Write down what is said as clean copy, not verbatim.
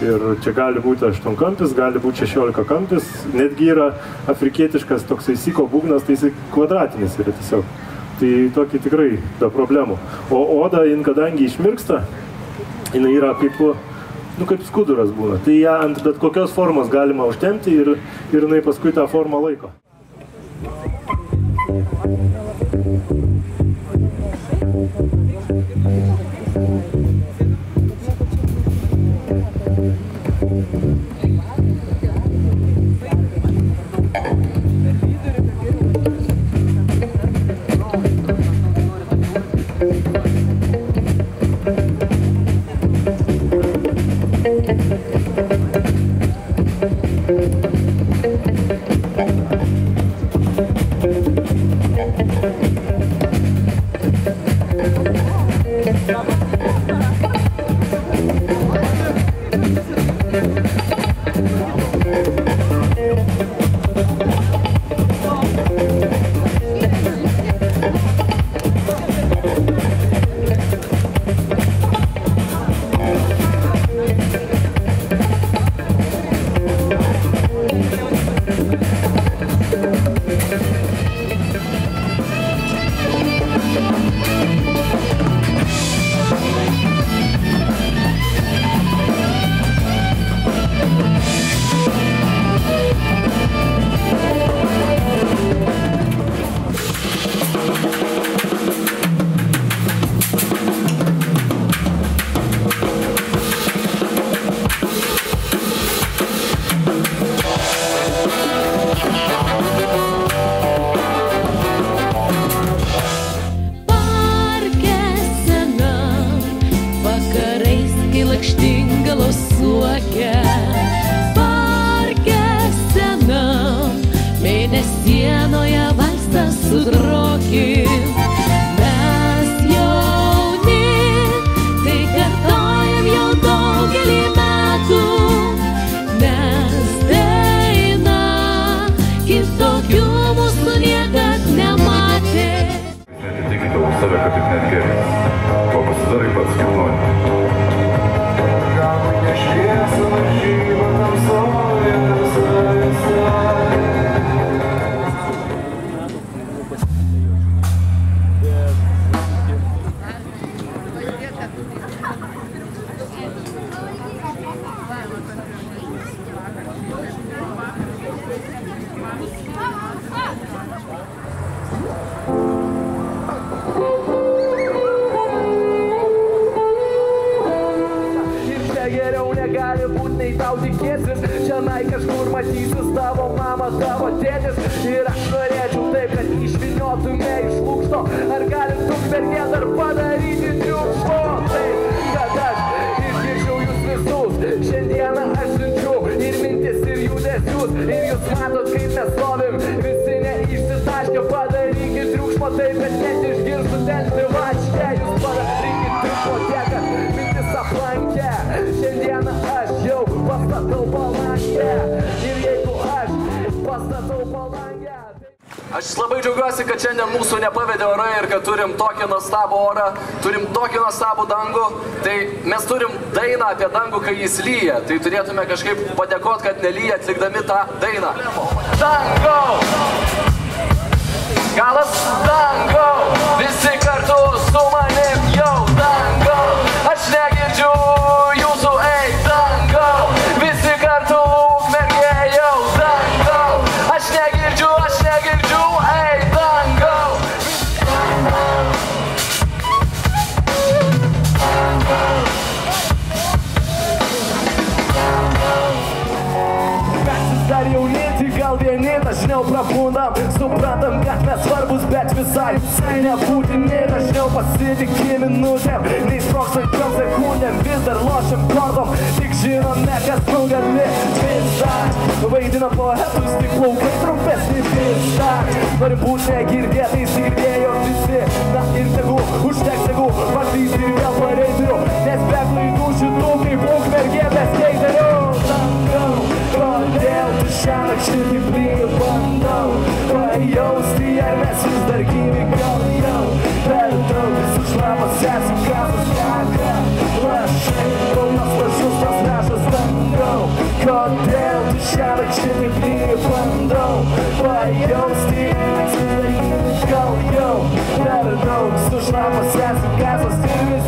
Ir čia gali būti 8-kampis, gali būti 16-kampis, netgi yra afrikietiškas toksai syko būgnas, tai jis kvadratinis yra tiesiog. Tai tokį tikrai be problemų. O oda, kadangi išmirksta, jinai yra kaip skuduras būna. Tai ją ant bet kokios formos galima užtempti ir jinai paskui tą formą laiko. Čianai kažkur matysis tavo mama, tavo tėtis. Ir aš norėčiau taip, kad išviniotume iš lūkšto. Ar galim tukbergė dar padaryti triukšmo? Taip, kad aš išgirčiau jūs visus. Šiandieną aš siunčiu ir mintis, ir judesius. Ir jūs matot, kaip mes stovim, visi neišsitaškę. Padarykit triukšmo taip, bet net išgirstų telti vačkę. Jūs padarykit triukšmo tiek, kad mintis aplankė. Šiandieną aš jau pastatau palangę. Ir jeigu aš pastatau palangę. Aš labai džiaugiuosi, kad šiandien mūsų nepavedė orai ir kad turim tokį nuostabų orą, turim tokį nuostabų dangų. Tai mes turim dainą apie dangų, kai jis lyja. Tai turėtume kažkaip padėkoti, kad nelyja atlikdami tą dainą. Dangau! Galas dangau! Visi kartu su manim jau dangau! Aš negirdžiu jūsų, ei dangau! Visi kartu ukmergė jau dangau! Aš negirdžiu, ei dangau! Mes dar jaunėti, gal vieni dažniau prabundam. Suprantam, kad mes svarbus, bet visai nebūtini. Dažniau pasitikė minutėm, nei sprogstančiom sekundėm. Vis dar lošiam kordom, tik žinome, kas nugali. Vis dar vaidina poetus, tik plaukai trumpesni. Vis nori būt negirdėtais, girdėjo visi. Na ir tegu, užteks tegu, matys ir vėl pareituriu, nes be klaidų šitų kaip ukmergėtas skeiteriu. Kodėl tu šiąnakt šitaip lygiai bandau pajausti, ar mes vis dar gyvi, gal jau per daug visų šlapas esam kasas kaka. Lašai, kaunas lašus, tas nešas dangau. Kodėl tu šiąnakt šitaip lygiai bandau pajausti, ar mes vis dar gyvi, gal jau per daug visų šlapas esam kasas.